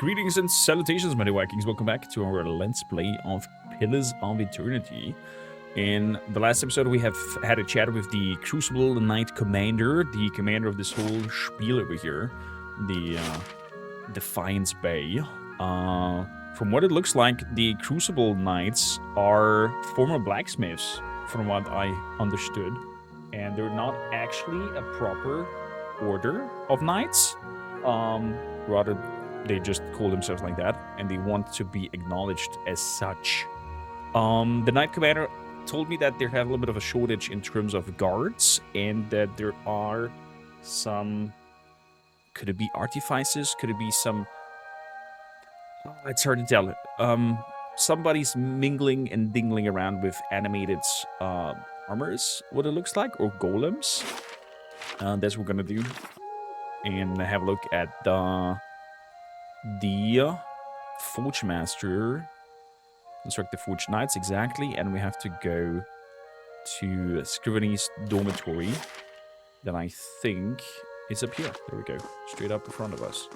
Greetings and salutations, my Vikings. Welcome back to our Let's Play of Pillars of Eternity. In the last episode, we have had a chat with the Crucible Knight Commander, the commander of this whole spiel over here, the Defiance Bay. From what it looks like, the Crucible Knights are former blacksmiths, from what I understood. And they're not actually a proper order of knights. Rather, they just call themselves like that, and they want to be acknowledged as such. The Knight Commander told me that they have a little bit of a shortage in terms of guards, and that there are some... Could it be artifices? Could it be some... Oh, it's hard to tell. Somebody's mingling and dingling around with animated armors, what it looks like, or golems. That's what we're gonna do. And have a look at the Forge Master. Construct the Forge Knights, exactly. And we have to go to Scrivener's dormitory. That I think is up here. There we go. Straight up in front of us.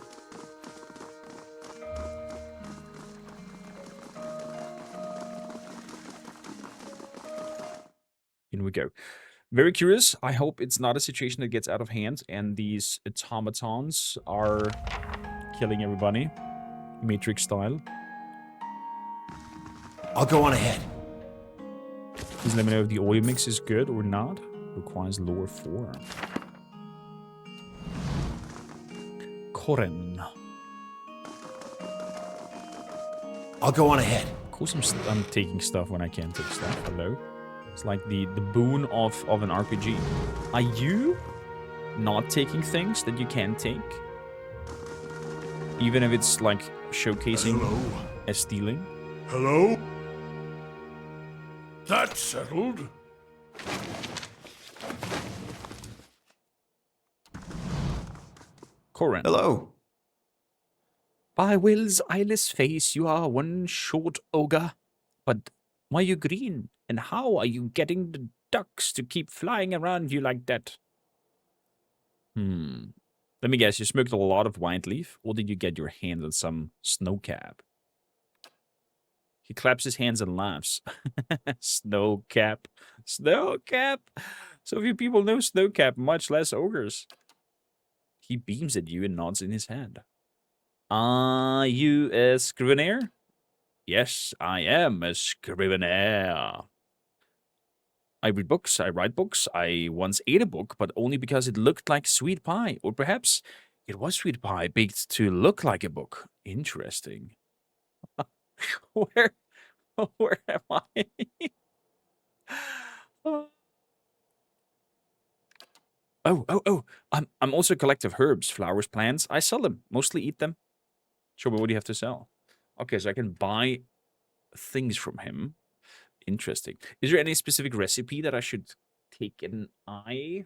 In we go. Very curious. I hope it's not a situation that gets out of hand and these automatons are killing everybody. Matrix style. I'll go on ahead. Please let me know if the oil mix is good or not. Requires lower 4. Koren. I'll go on ahead. Of course I'm taking stuff when I can't take stuff. Hello? It's like the boon of an RPG. Are you not taking things that you can take? Even if it's like showcasing as stealing? Hello? That's settled. Koren. Hello. By Will's eyeless face, you are one short ogre. But why are you green? And how are you getting the ducks to keep flying around you like that? Let me guess, you smoked a lot of white leaf, or did you get your hands on some snowcap? He claps his hands and laughs. Snowcap. Snowcap. So few people know snowcap, much less ogres. He beams at you and nods in his head. Are you a scrivener? Yes, I am a scrivener. I read books, I write books. I once ate a book, but only because it looked like sweet pie. Or perhaps it was sweet pie baked to look like a book. Interesting. Where am I? Oh. I'm also a collector of herbs, flowers, plants. I sell them. Mostly eat them. Sure, but what do you have to sell? Okay, so I can buy things from him. Interesting. Is there any specific recipe that I should take an eye?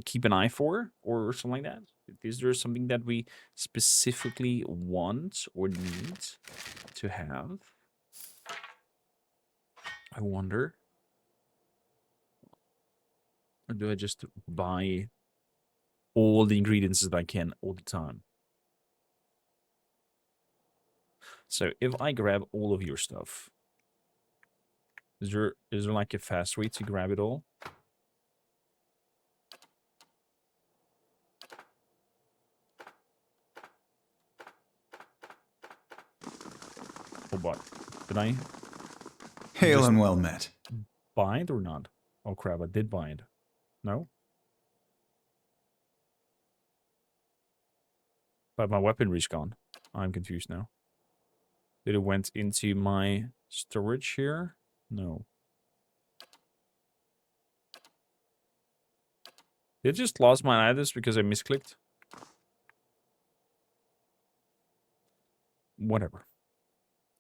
Keep an eye for, or something like that? Is there something that we specifically want or need to have? I wonder. Or do I just buy all the ingredients that I can all the time? So if I grab all of your stuff, is there like a fast way to grab it all? Oh, what? Did I Hail and well met. bind or not? Oh crap, I did bind. No? But my weaponry's gone. I'm confused now. Did it went into my storage here? No. Did I just lost my items because I misclicked? Whatever.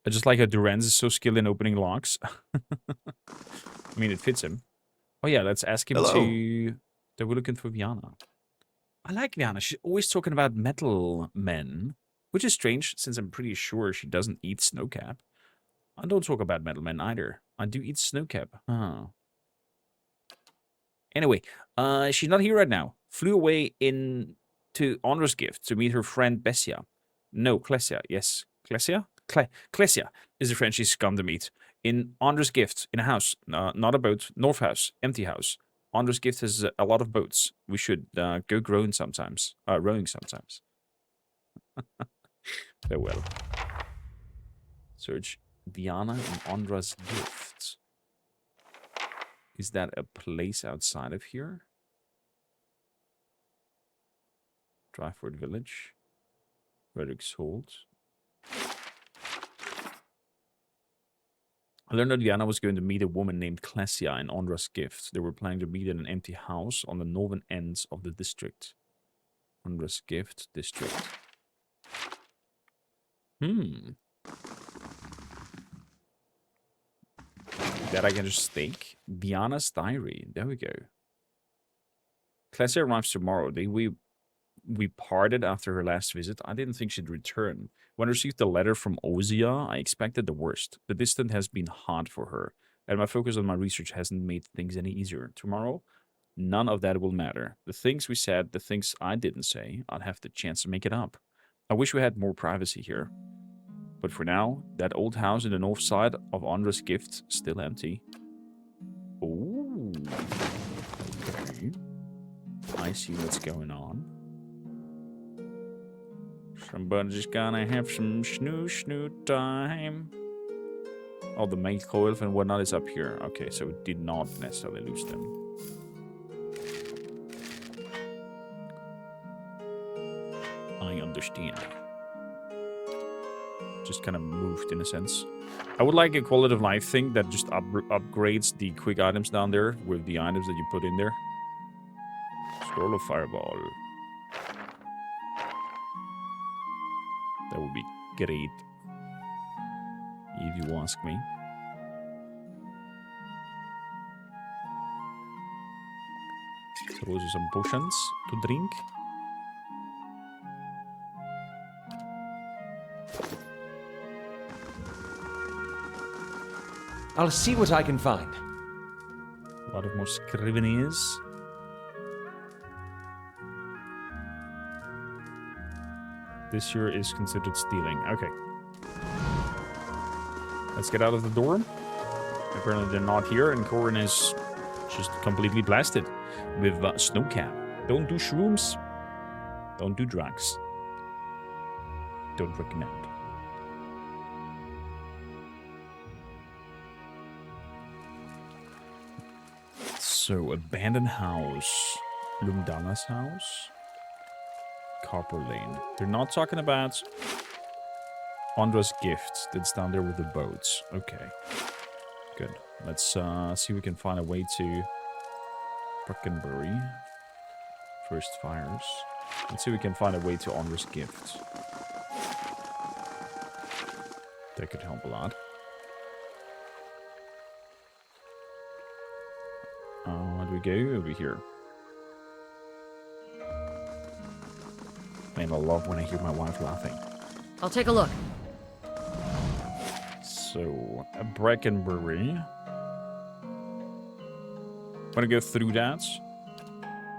I just like how Duran's is so skilled in opening locks. I mean, it fits him. Oh yeah, let's ask him to... That we're looking for Viana. I like Viana. She's always talking about metal men. Which is strange, since I'm pretty sure she doesn't eat snowcap. I don't talk about metal men either. I do eat snowcap. Huh. Anyway, she's not here right now. Flew away to Honor's Gift to meet her friend Bessia. No, Klesia. Yes. Klesia? Klesia is the friend she's come to meet. In Andre's gift, in a house. Not a boat. North house. Empty house. Andre's gift has a lot of boats. We should go rowing sometimes. Rowing sometimes. Farewell. Search Diana and Andra's gift. Is that a place outside of here? Dryford Village. Redrick's Hold. I learned that Diana was going to meet a woman named Klesia in Andra's gift. They were planning to meet in an empty house on the northern ends of the district. Andra's gift district. That I can just stake. Diana's diary. There we go. Klesia arrives tomorrow. We parted after her last visit. I didn't think she'd return. When I received the letter from Ozia, I expected the worst. The distance has been hard for her, and my focus on my research hasn't made things any easier. Tomorrow, none of that will matter. The things we said, the things I didn't say, I'll have the chance to make it up. I wish we had more privacy here. But for now, that old house in the north side of Andra's gift still empty. Ooh. Okay. I see what's going on. Somebody's gonna have some snoo time. Oh, the main coil and whatnot is up here. Okay, so it did not necessarily lose them. I understand. Just kind of moved in a sense. I would like a quality of life thing that just upgrades the quick items down there with the items that you put in there. Scroll of Fireball. That would be great, if you ask me. So those are some potions to drink. I'll see what I can find. A lot of more scriveneers. This here is considered stealing. Okay. Let's get out of the door. Apparently they're not here, and Corin is just completely blasted with snowcap. Don't do shrooms. Don't do drugs. Don't recommend. So, abandoned house. Lumdana's house. Copper Lane. They're not talking about Andra's gift that's down there with the boats. Okay. Good. Let's see if we can find a way to Brackenbury. First fires. Let's see if we can find a way to Andra's gift. That could help a lot. Where do we go? Over here. Man, I love when I hear my wife laughing. I'll take a look. So, a Brackenbury. Want to go through that?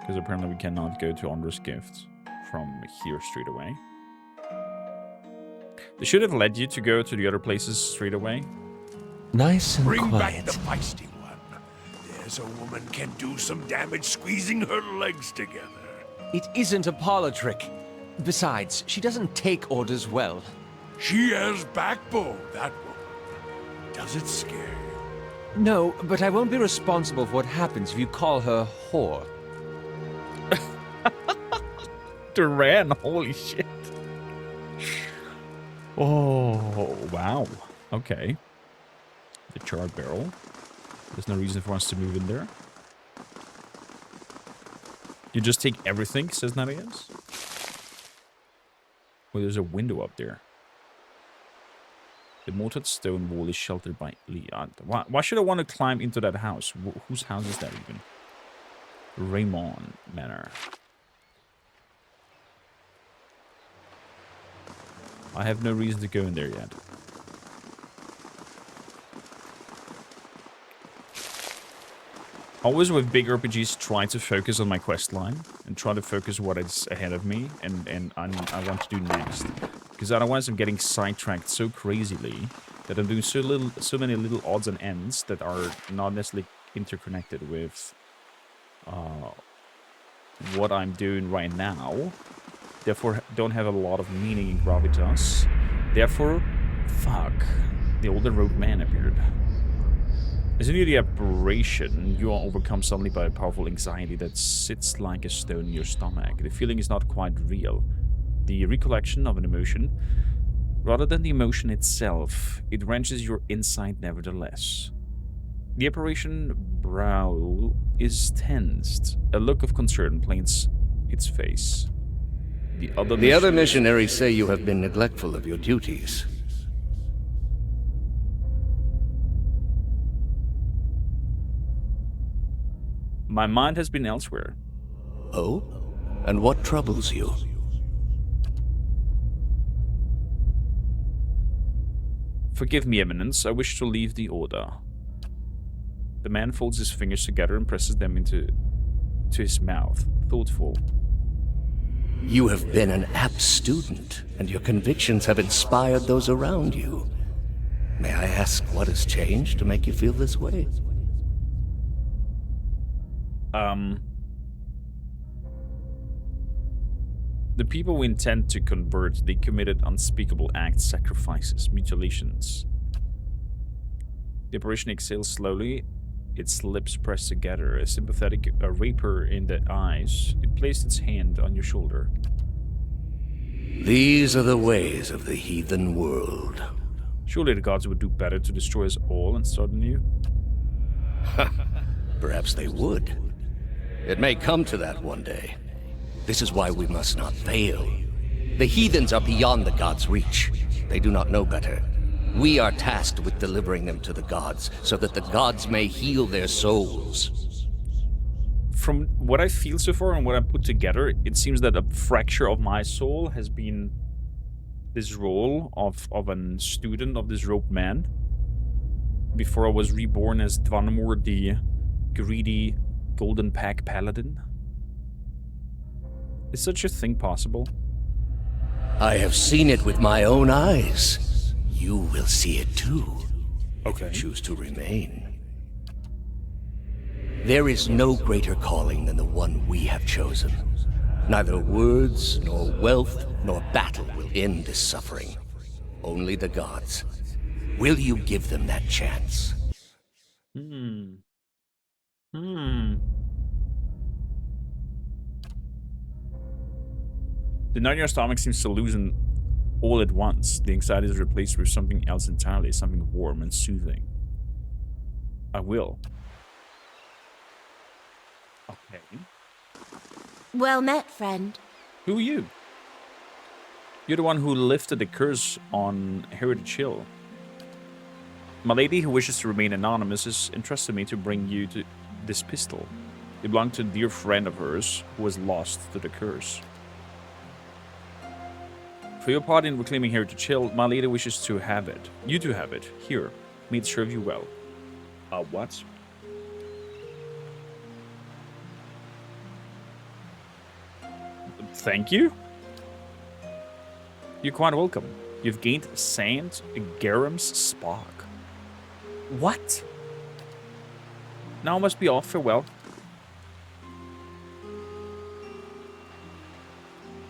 Because apparently we cannot go to Andra's gift from here straight away. They should have led you to go to the other places straight away. Nice and Bring quiet. back the feisty one. There's a woman can do some damage squeezing her legs together. It isn't a parlor trick. Besides, she doesn't take orders well. She has backbone, that woman. Does it scare you? No, but I won't be responsible for what happens if you call her whore. Duran, holy shit. Oh, wow. Okay. The charred barrel. There's no reason for us to move in there. You just take everything, says Narias. Well, there's a window up there. The mortared stone wall is sheltered by Leon. Why should I want to climb into that house? Whose house is that even? Raymond Manor. I have no reason to go in there yet. Always with big RPGs, try to focus on my quest line and try to focus what is ahead of me and I want to do next. because otherwise I'm getting sidetracked so crazily that I'm doing so many little odds and ends that are not necessarily interconnected with what I'm doing right now. Therefore, don't have a lot of meaning in gravitas. Therefore, fuck. The older rogue man appeared. As you near the apparition, you are overcome suddenly by a powerful anxiety that sits like a stone in your stomach. The feeling is not quite real. The recollection of an emotion, rather than the emotion itself, it wrenches your inside nevertheless. The apparition brow is tensed. A look of concern paints its face. The other missionaries say you have been neglectful of your duties. My mind has been elsewhere. Oh? And what troubles you? Forgive me, Eminence. I wish to leave the Order. The man folds his fingers together and presses them into his mouth, thoughtful. You have been an apt student, and your convictions have inspired those around you. May I ask what has changed to make you feel this way? The people we intend to convert, they committed unspeakable acts, sacrifices, mutilations. The apparition exhales slowly, its lips pressed together, a sympathetic vapor in the eyes. It placed its hand on your shoulder. These are the ways of the heathen world. Surely the gods would do better to destroy us all and start anew? Perhaps they would. It may come to that one day. This is why we must not fail. The heathens are beyond the gods' reach. They do not know better. We are tasked with delivering them to the gods, so that the gods may heal their souls. From what I feel so far and what I put together, it seems that a fracture of my soul has been this role of a student of this robed man. Before I was reborn as Dvanamur, the greedy golden pack paladin. Is such a thing possible? I have seen it with my own eyes. You will see it too. Okay. If you choose to remain. There is no greater calling than the one we have chosen. Neither words, nor wealth, nor battle will end this suffering. Only the gods. Will you give them that chance? The knot in your stomach seems to loosen all at once. The anxiety is replaced with something else entirely, something warm and soothing. I will. Okay. Well met, friend. Who are you? You're the one who lifted the curse on Heritage Hill. My lady, who wishes to remain anonymous, has entrusted me to bring you to this pistol. It belonged to a dear friend of hers who was lost to the curse. For your part in reclaiming Heritage Hill, my lady wishes to have it. You to have it. Here. May it serve you well. What? Thank you? You're quite welcome. You've gained Saint Garam's Spark. What? Now I must be off. Farewell.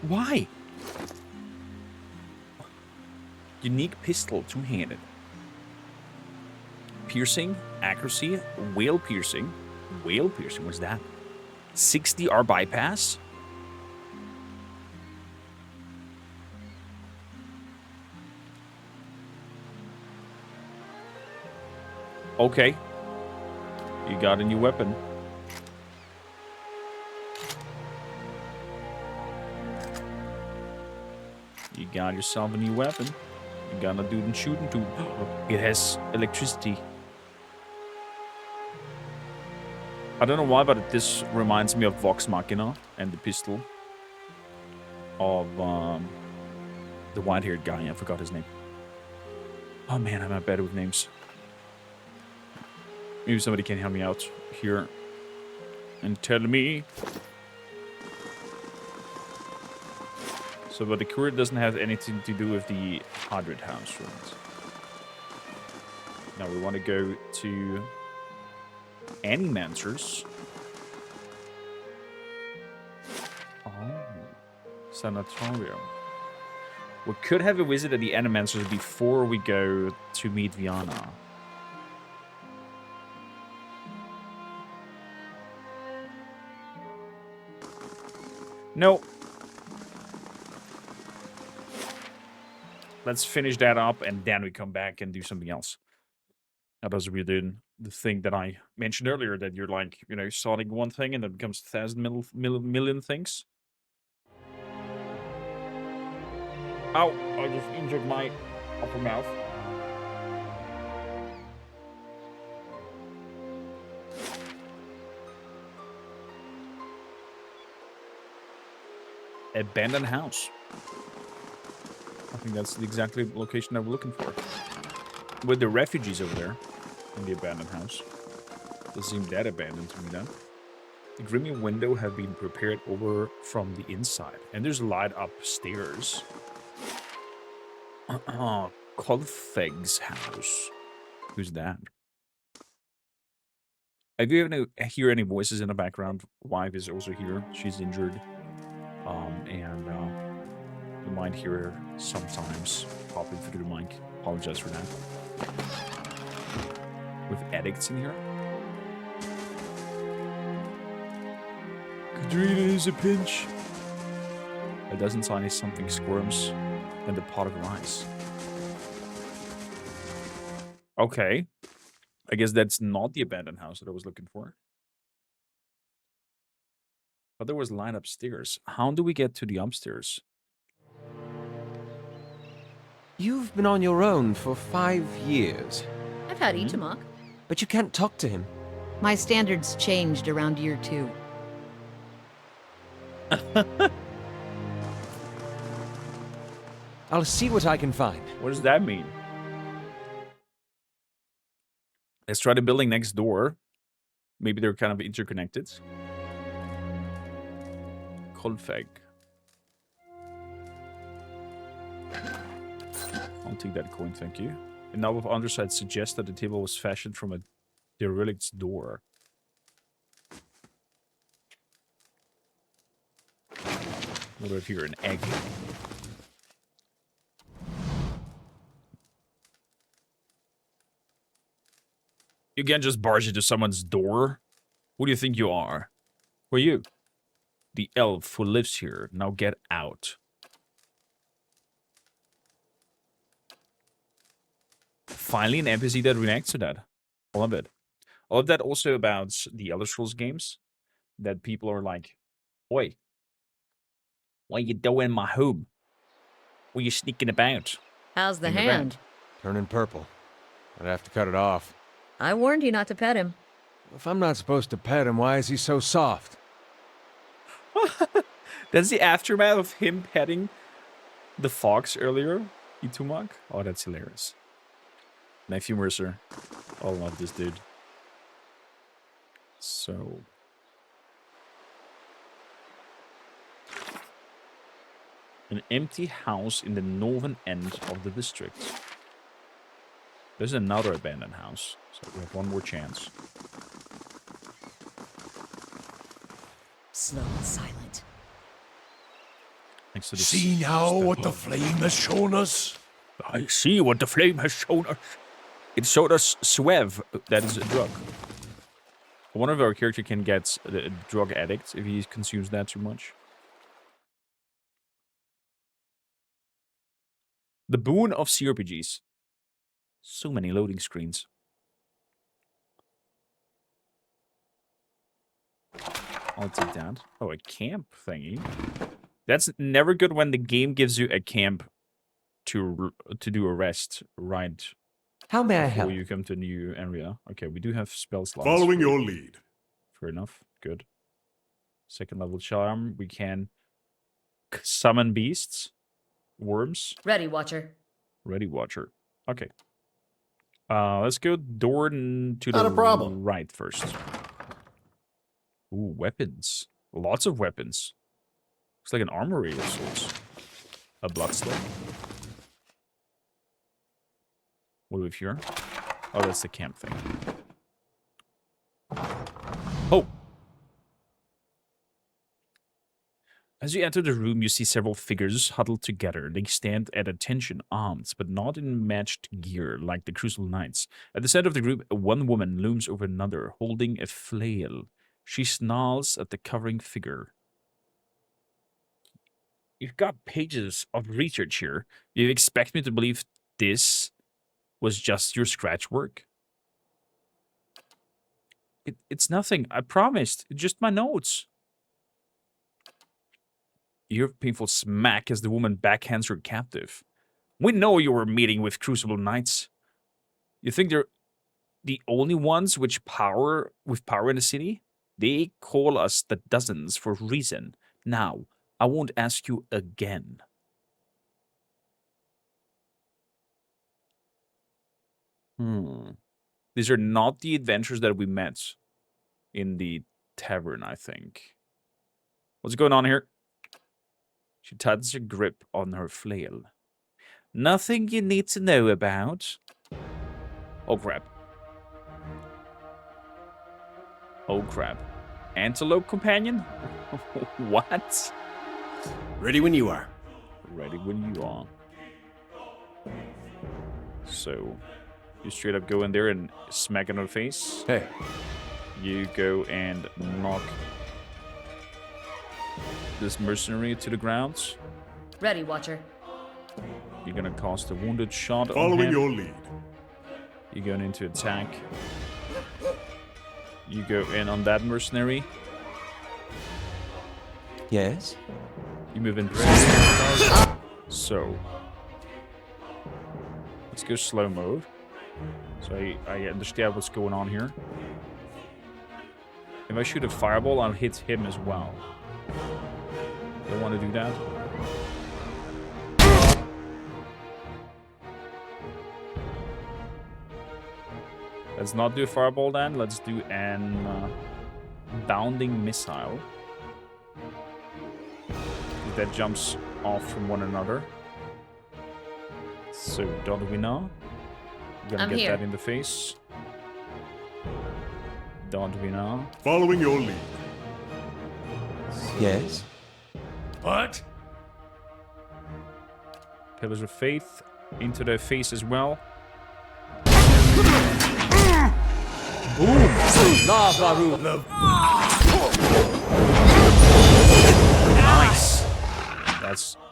Why? Unique pistol, two-handed. Piercing, accuracy, whale piercing. Whale piercing, what's that? 60R bypass? Okay. You got a new weapon. You got yourself a new weapon. You got a dude and shooting too. It has electricity. I don't know why, but this reminds me of Vox Machina and the pistol of the white-haired guy. I forgot his name. Oh man, I'm not bad with names. Maybe somebody can help me out here and tell me. So, but the current doesn't have anything to do with the 100 house, right? Now we want to go to Animancers. Oh, Sanatorium. We could have a visit at the Animancers before we go to meet Viana. No. Let's finish that up and then we come back and do something else. That was really the thing that I mentioned earlier, that you're like, you know, starting one thing and then it becomes 1,000 million things. Ow, I just injured my upper mouth. Abandoned house. I think that's the exact location that we're looking for. With the refugees over there in the abandoned house. Doesn't seem that abandoned to me then. The grimy window have been prepared over from the inside. And there's light upstairs. Kolfeg's house. Who's that? Have you ever hear any voices in the background? Wife is also here. She's injured. You might hear her sometimes popping through the mic. Apologize for that. With addicts in here. Katrina is a pinch. A dozen tiny something squirms in the pot of rice. Okay. I guess that's not the abandoned house that I was looking for. But there was light upstairs. How do we get to the upstairs? You've been on your own for 5 years, I've had Itamok. but you can't talk to him. My standards changed around year 2. I'll see what I can find. What does that mean? Let's try the building next door. Maybe they're kind of interconnected. Kolfeg. I'll take that coin, thank you. And now with underside suggests that the table was fashioned from a derelict's door. What do I have here? An egg. You can't just barge into someone's door. Who do you think you are? Who are you? The elf who lives here. Now get out. Finally, an NPC that reacts to that. I love it. I love that also about the Elder Scrolls games. That people are like, oi, what you doing in my home? What you sneaking about? How's the Hanging hand? Turning purple. I'd have to cut it off. I warned you not to pet him. If I'm not supposed to pet him, why is he so soft? That's the aftermath of him petting the fox earlier, Itamok. Oh, that's hilarious. Nephew Mercer. I love this dude. So... an empty house in the northern end of the district. There's another abandoned house, so we have one more chance. Slow and silent. Next to this See now step what the up. flame has shown us? I see what the flame has shown us. It showed us Swev, that is a drug. I wonder if our character can get a drug addict if he consumes that too much. The boon of CRPGs. So many loading screens. I'll take that. Oh, a camp thingy. That's never good when the game gives you a camp to do a rest right How may I before help? you come to a new area. Okay, we do have spell slots. Following your lead. Fair enough. Good. Second level charm. We can summon beasts. Worms. Ready, Watcher. Ready, Watcher. Okay. Let's go door to Not the a problem. right first. Ooh, weapons. Lots of weapons. Looks like an armory of sorts. A bloodstain. What do we have here? Oh, that's the camp thing. Oh! As you enter the room, you see several figures huddled together. They stand at attention, armed, but not in matched gear like the Crucible Knights. At the center of the group, one woman looms over another, holding a flail. She snarls at the covering figure. You've got pages of research here. You expect me to believe this was just your scratch work? It's nothing, I promised. It's just my notes. You hear a painful smack as the woman backhands her captive. We know you were meeting with Crucible Knights. You think they're the only ones with power in the city? They call us the dozens for a reason. Now, I won't ask you again. These are not the adventures that we met in the tavern, I think. What's going on here? She tightens her grip on her flail. Nothing you need to know about. Oh, crap. Oh, crap. Antelope companion? What? Ready when you are. Ready when you are. So, you straight up go in there and smack it on the face. Hey. You go and knock this mercenary to the ground. Ready, Watcher. You're gonna cast a wounded shot on Following him. your lead. You're going into attack. You go in on that mercenary. Yes? You move in. So, let's go slow mode. So I understand what's going on here. If I shoot a fireball, I'll hit him as well. Don't want to do that. Let's not do a fireball then. Let's do an bounding missile. That jumps off from one another. So, don't we know? Gonna I'm get here. that in the face. Don't we know? Following your lead. Yes? What? Pillars of Faith into their face as well. Nice.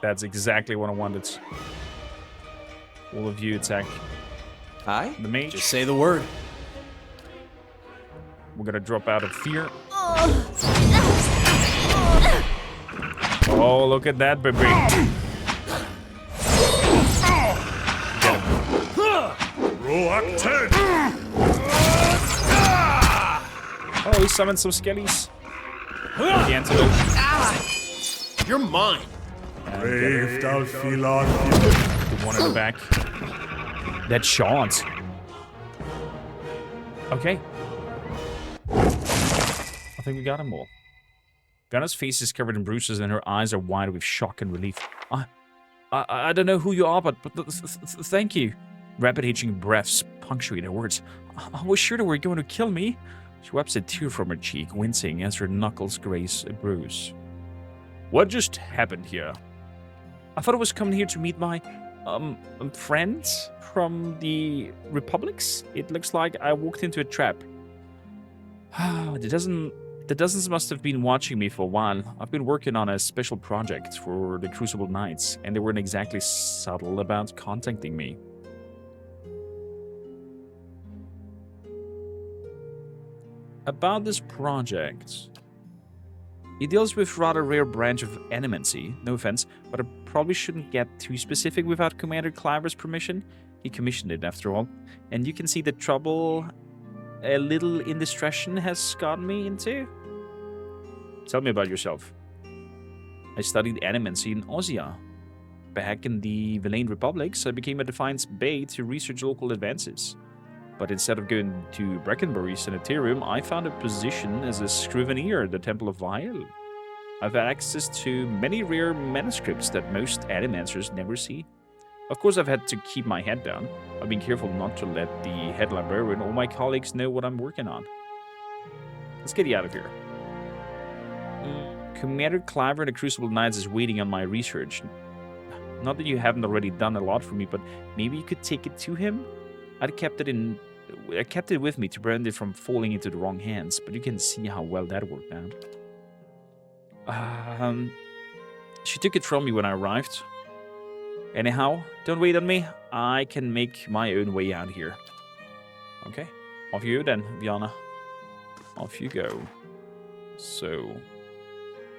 That's exactly what I wanted. All of you attack Aye? the mage. Just say the word. We're gonna drop out of fear. Oh, look at that, baby. Get him. Rock 10! Oh, he summoned some skellies. The antelope. You're mine. And Brave thou Philon. the one in the back. That shot. Okay. I think we got them all. Gunna's face is covered in bruises and her eyes are wide with shock and relief. I don't know who you are, but thank you. Rapid hitching breaths punctuate her words. I was sure they were going to kill me. She wipes a tear from her cheek, wincing as her knuckles graze a bruise. What just happened here? I thought I was coming here to meet my, friends from the Republics. It looks like I walked into a trap. The dozens must have been watching me for a while. I've been working on a special project for the Crucible Knights, and they weren't exactly subtle about contacting me. About this project. It deals with a rather rare branch of animancy, no offense, but I probably shouldn't get too specific without Commander Cliver's permission. He commissioned it after all, and you can see the trouble a little indiscretion has gotten me into. Tell me about yourself. I studied animancy in Ozia. Back in the Villain Republics, I became a Defiance Bay to research local advances. But instead of going to Breckenbury Sanitarium, I found a position as a scrivener at the Temple of Vial. I've had access to many rare manuscripts that most Adamantiers never see. Of course, I've had to keep my head down. I've been careful not to let the head librarian or my colleagues know what I'm working on. Let's get you out of here. Commander Cliver and the Crucible Knights is waiting on my research. Not that you haven't already done a lot for me, but maybe you could take it to him? I kept it with me to prevent it from falling into the wrong hands, but you can see how well that worked out. She took it from me when I arrived. Anyhow, don't wait on me. I can make my own way out here. Okay, off you then, Viana. Off you go. So,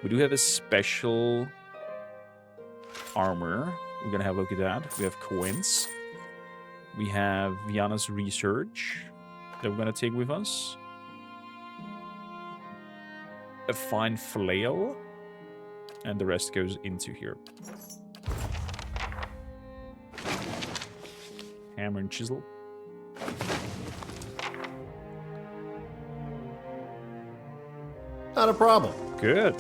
we do have a special armor. We're gonna have a look at that. We have coins. We have Viana's research that we're gonna take with us. A fine flail. And the rest goes into here. Hammer and chisel. Not a problem. Good.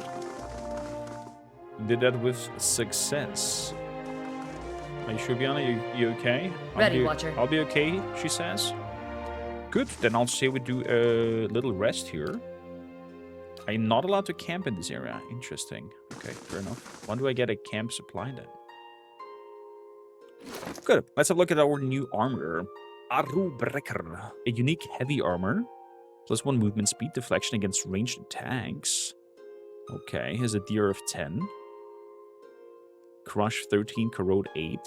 Did that with success. Are you sure, Viana? You okay? Ready, Watcher. I'll be okay, she says. Good. Then I'll say we do a little rest here. I'm not allowed to camp in this area. Interesting. Okay, fair enough. When do I get a camp supply then? Good. Let's have a look at our new armor. Arubreker. A unique heavy armor. +1 movement speed, deflection against ranged attacks. Okay, here's a deer of 10. Crush 13, corrode 8.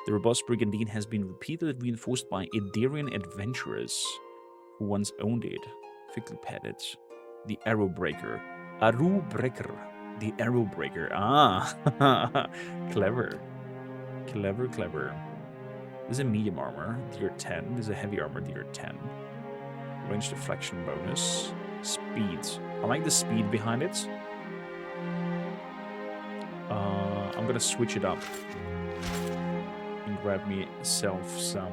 The robust brigandine has been repeatedly reinforced by Idarian adventurers who once owned it. Thickly padded. The arrow breaker. Arubreker. The arrow breaker. Ah, clever. Clever, clever. This is a medium armor, deer 10. This is a heavy armor, deer 10. Range deflection bonus. Speed. I like the speed behind it. I'm gonna switch it up and grab myself some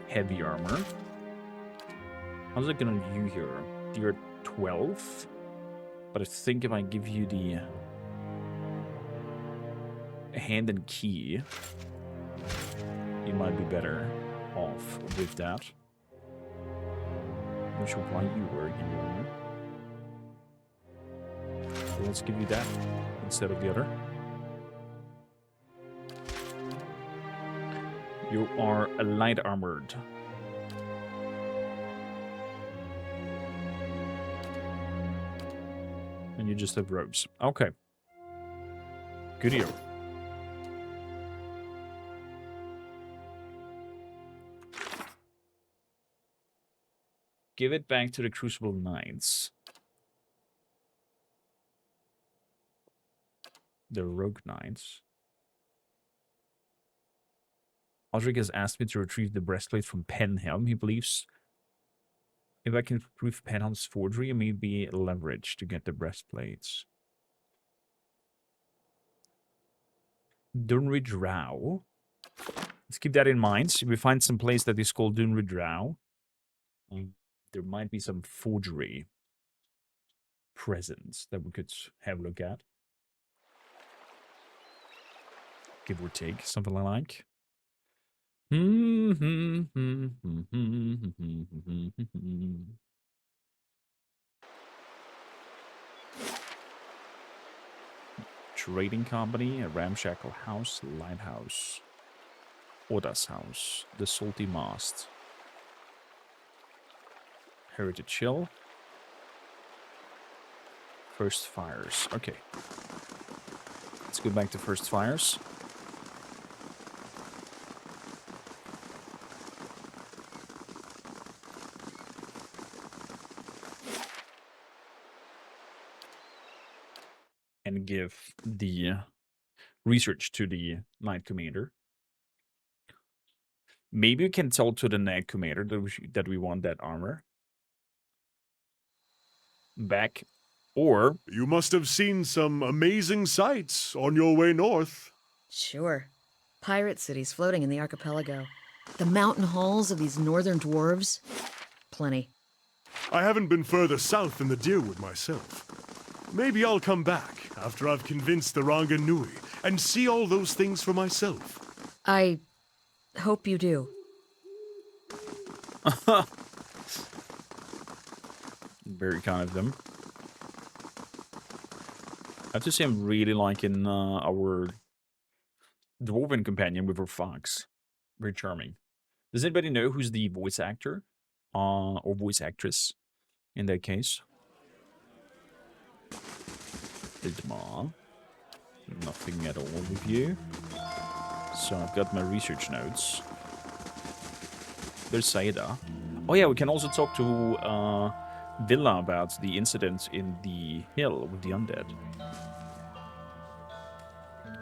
heavy armor. How's it gonna do here? Deer 12. But I think if I give you the hand and key, you might be better off with that. I'm not sure why you were here. So let's give you that instead of the other. You are a light armored. And you just have robes. Okay. Good deal. Give it back to the Crucible Knights. The Rogue Knights. Aldrich has asked me to retrieve the breastplate from Penhelm. He believes if I can prove Penhelm's forgery, it may be leverage to get the breastplates. Dunridge Row. Let's keep that in mind. If we find some place that is called Dunridge Row, there might be some forgery presents that we could have a look at. Give or take, something like. Trading company, a ramshackle house, lighthouse, Oda's house, the salty mast, heritage hill, first fires. Okay, let's go back to first fires. And give the research to the Knight Commander. Maybe we can tell to the Knight Commander that we want that armor back, or... You must have seen some amazing sights on your way north. Sure. Pirate cities floating in the archipelago. The mountain halls of these northern dwarves. Plenty. I haven't been further south than the Deerwood myself. Maybe I'll come back after I've convinced the Ranga Nui and see all those things for myself. I hope you do. Very kind of them. I have to say I'm really liking our dwarven companion with her fox. Very charming. Does anybody know who's the voice actor? Or voice actress in that case? Idmar. Nothing at all with you. So I've got my research notes. There's Saida. Oh yeah, we can also talk to Villa about the incident in the hill with the undead.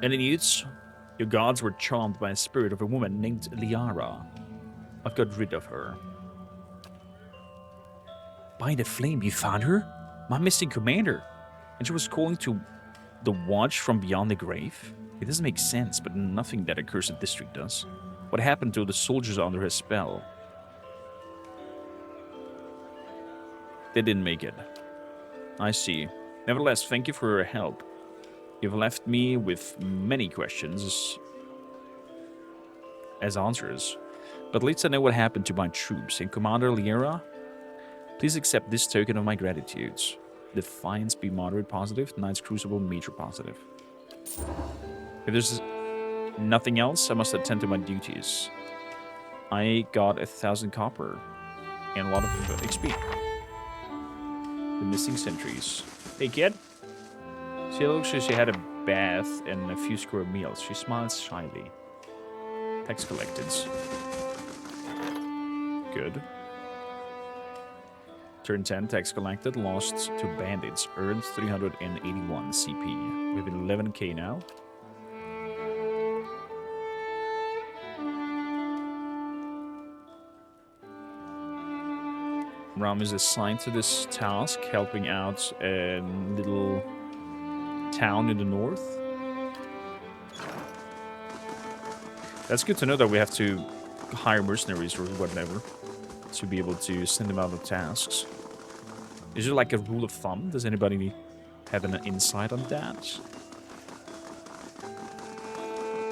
Any news? Your gods were charmed by a spirit of a woman named Liara. I've got rid of her. By the flame, you found her? My missing commander. And she was calling to the watch from beyond the grave? It doesn't make sense, but nothing that accursed district does. What happened to the soldiers under his spell? They didn't make it. I see. Nevertheless, thank you for your help. You've left me with many questions as answers. But at least I know what happened to my troops. And Commander Liera, please accept this token of my gratitude. Defiance be moderate positive, Knight's Crucible major positive. If there's nothing else, I must attend to my duties. I got 1,000 copper and a lot of XP. The missing sentries. Hey kid. She looks like she had a bath and a few square meals. She smiles shyly. Tax collected. Good. Turn 10, tax collected, lost to bandits, earned 381 CP. We have 11k now. Ram is assigned to this task, helping out a little town in the north. That's good to know that we have to hire mercenaries or whatever to be able to send them out on tasks. Is there like a rule of thumb? Does anybody have an insight on that?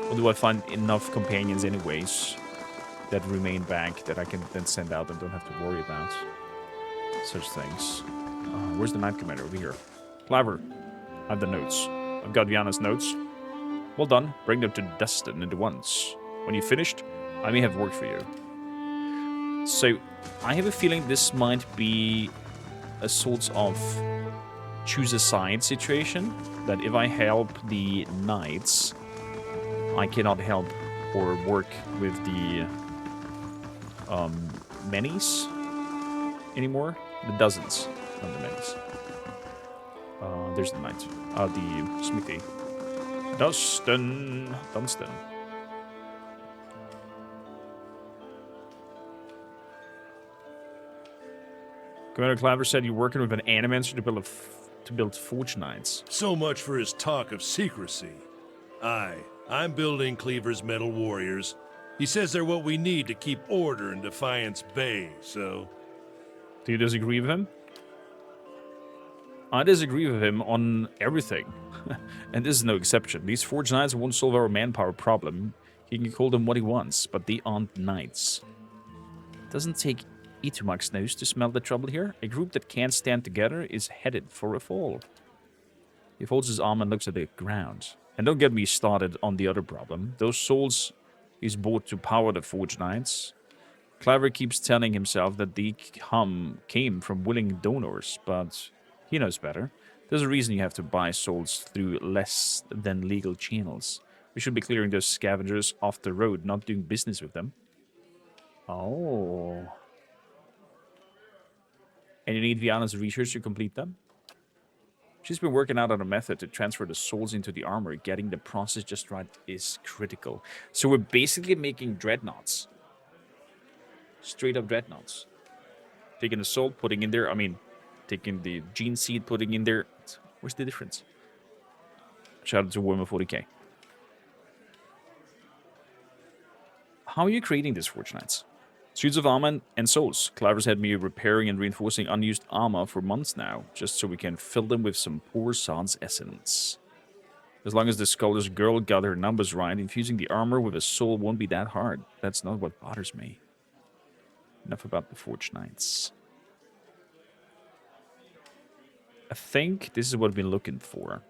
Or do I find enough companions anyways that remain back that I can then send out and don't have to worry about such things? Where's the Knight Commander? Over here. Clever. I have the notes. I've got Viana's notes. Well done. Bring them to Dustin at once. When you're finished, I may have work for you. So, I have a feeling this might be a sort of choose a side situation. That if I help the knights, I cannot help or work with the minis anymore. The dozens, not the minis. There's the knight. The smithy. Dunstan. Commander Claver said you're working with an animancer to build Forge Knights. So much for his talk of secrecy. Aye, I'm building Cleaver's metal warriors. He says they're what we need to keep order in Defiance Bay, so... Do you disagree with him? I disagree with him on everything. And this is no exception. These Forge Knights won't solve our manpower problem. He can call them what he wants, but they aren't knights. It doesn't take Itumak's nose to smell the trouble here. A group that can't stand together is headed for a fall. He folds his arm and looks at the ground. And don't get me started on the other problem. Those souls he's bought to power the Forge Knights. Claver keeps telling himself that they came from willing donors, but he knows better. There's a reason you have to buy souls through less than legal channels. We should be clearing those scavengers off the road, not doing business with them. Oh. And you need Viana's research to complete them? She's been working out on a method to transfer the souls into the armor. Getting the process just right is critical. So we're basically making dreadnoughts. Straight up dreadnoughts. Taking the soul, putting in there. I mean, taking the gene seed, putting in there. Where's the difference? Shout out to Warmer 40k. How are you creating these Forge Knights? Suits of armor and souls. Cliver's had me repairing and reinforcing unused armor for months now, just so we can fill them with some poor sod's essence. As long as the scholar's girl got her numbers right, infusing the armor with a soul won't be that hard. That's not what bothers me. Enough about the Forge Knights. I think this is what we've been looking for.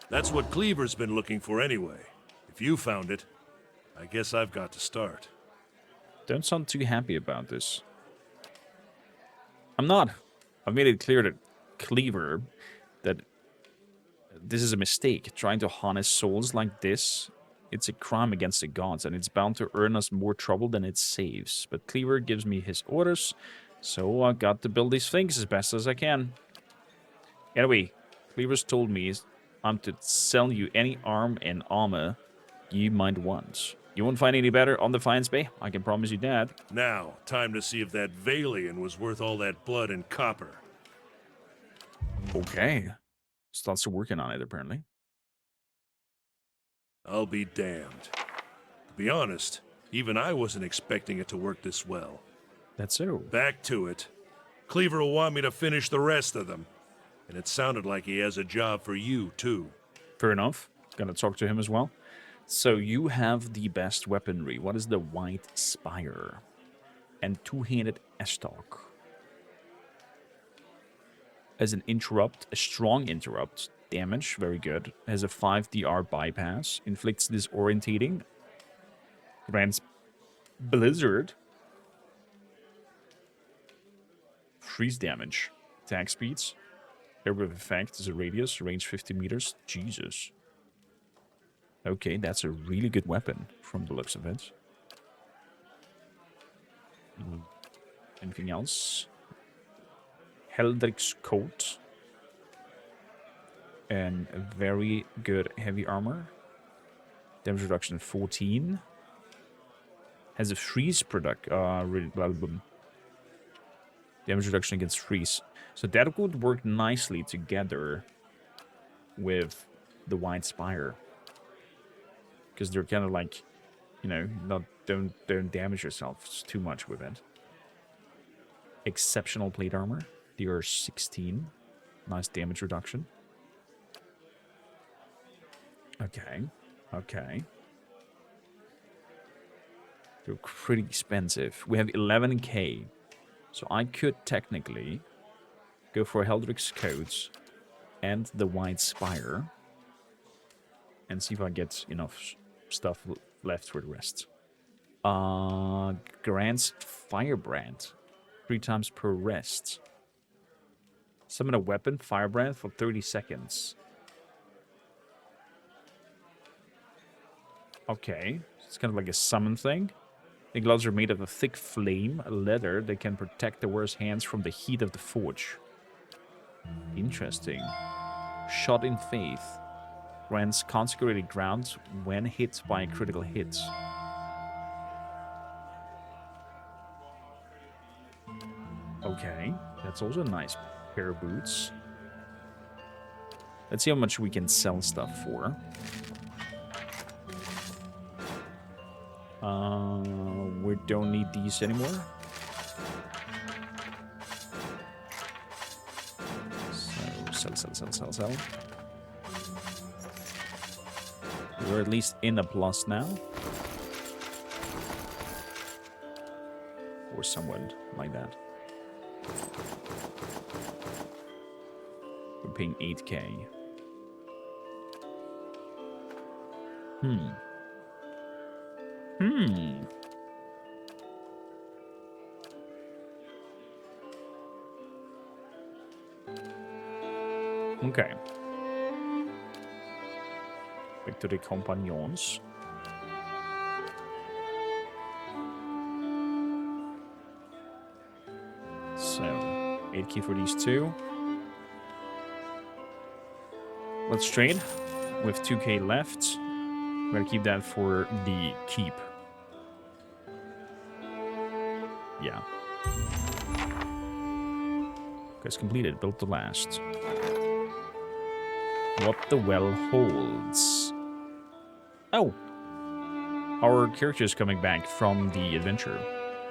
That's what Cleaver's been looking for anyway. If you found it, I guess I've got to start. Don't sound too happy about this. I'm not. I've made it clear to Cleaver that this is a mistake. Trying to harness souls like this, it's a crime against the gods, and it's bound to earn us more trouble than it saves. But Cleaver gives me his orders, so I got to build these things as best as I can. Anyway, Cleaver's told me I'm to sell you any arm and armor you might want. You won't find any better on Defiance Bay, I can promise you that. Now, time to see if that Valian was worth all that blood and copper. Okay. Starts working on it, apparently. I'll be damned. To be honest, even I wasn't expecting it to work this well. That's so. Back to it. Cleaver will want me to finish the rest of them. And it sounded like he has a job for you, too. Fair enough. Gonna talk to him as well. So you have the best weaponry. What is the White Spire? And two-handed Estoc. As an interrupt, a strong interrupt. Damage, very good. Has a 5 DR bypass. Inflicts disorientating. Grants Blizzard. Freeze damage. Attack speeds. Area of effect is a radius. Range 50 meters. Jesus. Okay, that's a really good weapon from the looks of it. Anything else? Heldrick's coat. And a very good heavy armor. Damage reduction 14. Has a freeze product. Damage reduction against freeze. So that would work nicely together with the White Spire. Because they're kind of like, you know, don't damage yourself too much with it. Exceptional plate armor. DR 16. Nice damage reduction. Okay. Okay. They're pretty expensive. We have 11k. So I could technically go for Heldrick's coats and the White Spire. And see if I get enough stuff left for the rest. Grants Firebrand. 3 times per rest. Summon a weapon, Firebrand, for 30 seconds. Okay. It's kind of like a summon thing. The gloves are made of a thick flame, leather that can protect the wearer's hands from the heat of the forge. Interesting. Shot in Faith. Grants consecrated ground when hit by a critical hit. Okay, that's also a nice pair of boots. Let's see how much we can sell stuff for. We don't need these anymore. So, sell. We're at least in a plus now. Or somewhat like that. We're paying 8k. Okay. Back to the companions. So, 8k for these two. Let's trade with 2k left. We're gonna keep that for the keep. Yeah. Quest completed. Built to last. What the well holds. Oh. Our character is coming back from the adventure.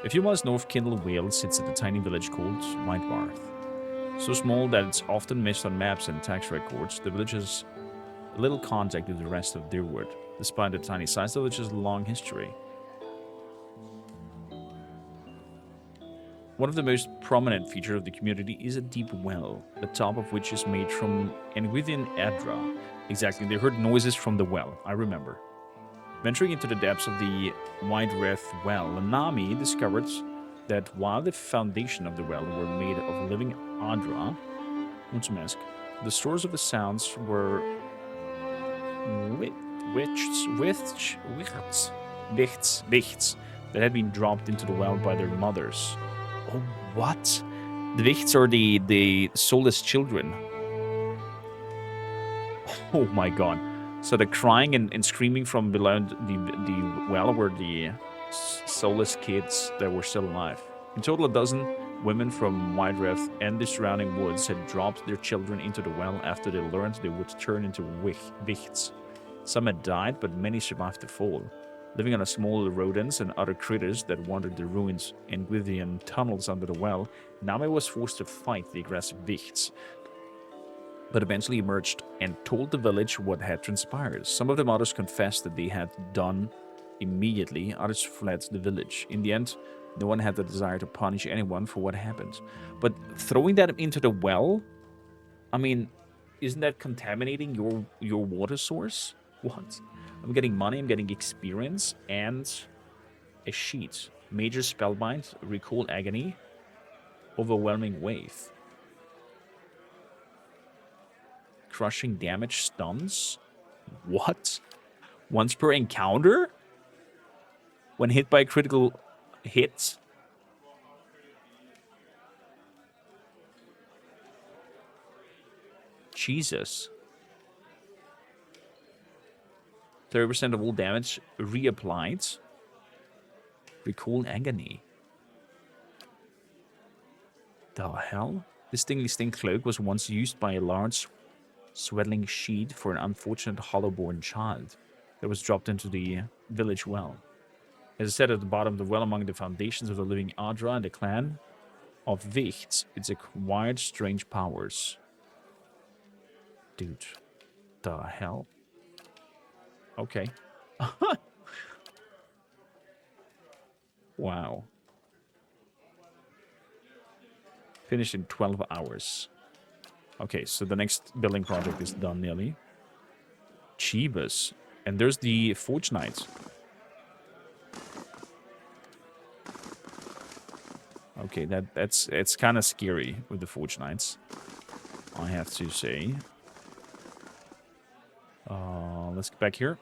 A few miles north, Kindle Vale sits at a tiny village called Whitebarth. So small that it's often missed on maps and tax records, the village has little contact with the rest of Deerwood. Despite the tiny size, the village has a long history. One of the most prominent features of the community is a deep well, the top of which is made from Engwithian Adra. Exactly, they heard noises from the well, I remember. Venturing into the depths of the White Wrath well, Nami discovered that while the foundation of the well were made of living Adra, the source of the sounds were wichts that had been dropped into the well by their mothers. Oh, what? The wichts are the soulless children. Oh my god. So the crying and screaming from below the well were the soulless kids that were still alive. In total, 12 women from Whitereth and the surrounding woods had dropped their children into the well after they learned they would turn into wichts. Some had died, but many survived the fall. Living on small rodents and other critters that wandered the ruins and Gwithian tunnels under the well, Nami was forced to fight the aggressive wichts, but eventually emerged and told the village what had transpired. Some of the mothers confessed that they had done immediately, others fled the village. In the end, no one had the desire to punish anyone for what happened. But throwing that into the well, I mean, isn't that contaminating your water source? What? I'm getting money, I'm getting experience, and a sheet. Major spellbind, recall agony, overwhelming wave. Crushing damage, stuns. What? Once per encounter? When hit by a critical hit? Jesus. 30% of all damage reapplied. Recall agony. The hell? This Stingly Sting cloak was once used by a large swaddling sheet for an unfortunate hollow-born child that was dropped into the village well. As I said, at the bottom of the well, among the foundations of the living Adra and the clan of Wichts, it's acquired strange powers. Dude. The hell? Okay. Wow. Finished in 12 hours. Okay, so the next building project is done nearly. Chivas. And there's the Forge Knight. Okay, it's kind of scary with the Forge Knights, I have to say. Let's get back here.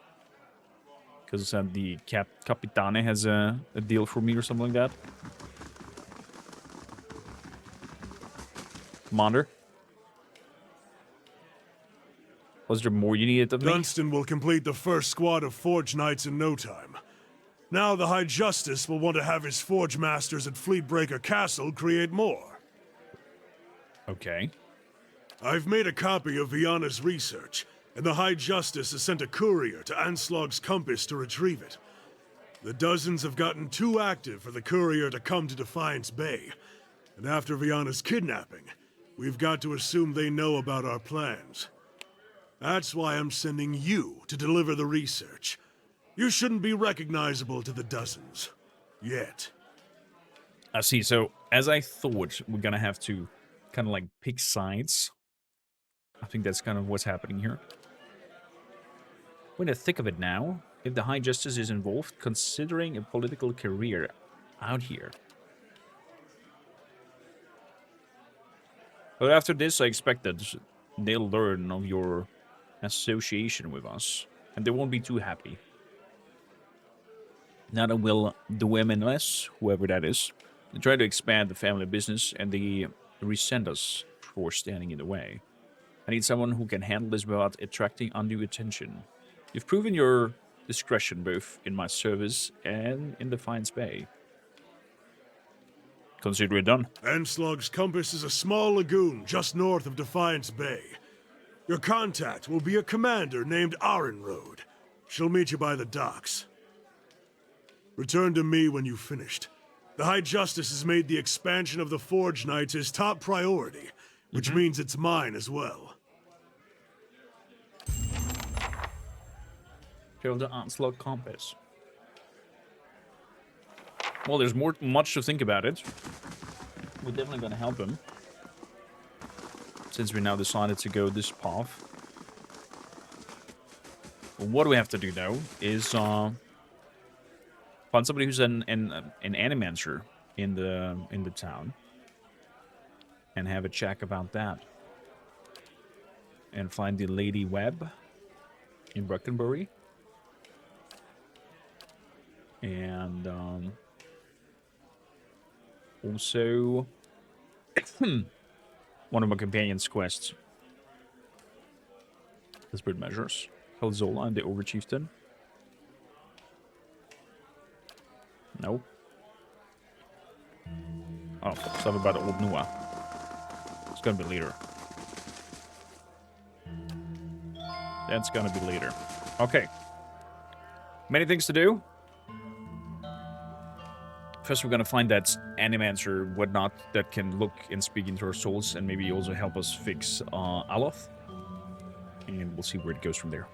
Because the Capitane has a deal for me or something like that. Commander. Was there more you needed of me? Dunstan will complete the first squad of Forge Knights in no time. Now the High Justice will want to have his Forge Masters at Fleetbreaker Castle create more. Okay. I've made a copy of Viana's research, and the High Justice has sent a courier to Anslog's Compass to retrieve it. The dozens have gotten too active for the courier to come to Defiance Bay, and after Viana's kidnapping, we've got to assume they know about our plans. That's why I'm sending you to deliver the research. You shouldn't be recognizable to the dozens. Yet. I see. So, as I thought, we're gonna have to kind of like pick sides. I think that's kind of what's happening here. We're in the thick of it now. If the High Justice is involved, considering a political career out here. But after this, I expect that they'll learn of your association with us, and they won't be too happy. Neither will the womenless, whoever that is. They try to expand the family business, and they resent us for standing in the way. I need someone who can handle this without attracting undue attention. You've proven your discretion both in my service and in Defiance Bay. Consider it done. Anslog's Compass is a small lagoon just north of Defiance Bay. Your contact will be a commander named Arenroad. She'll meet you by the docks. Return to me when you've finished. The High Justice has made the expansion of the Forge Knights his top priority, which means it's mine as well. Kill the Onslaught Compass. Well, there's much to think about it. We're definitely gonna help him. Since we now decided to go this path. What we have to do, though, is find somebody who's an animancer in the town. And have a check about that. And find the Lady Webb in Brackenbury. And also one of my companion's quests. Desperate measures. Helzola and the Overchieftain. No. Oh, stuff about Old Nua. It's gonna be later. That's gonna be later. Okay. Many things to do. First, we're gonna find that animancer whatnot that can look and speak into our souls and maybe also help us fix Aloth. And we'll see where it goes from there.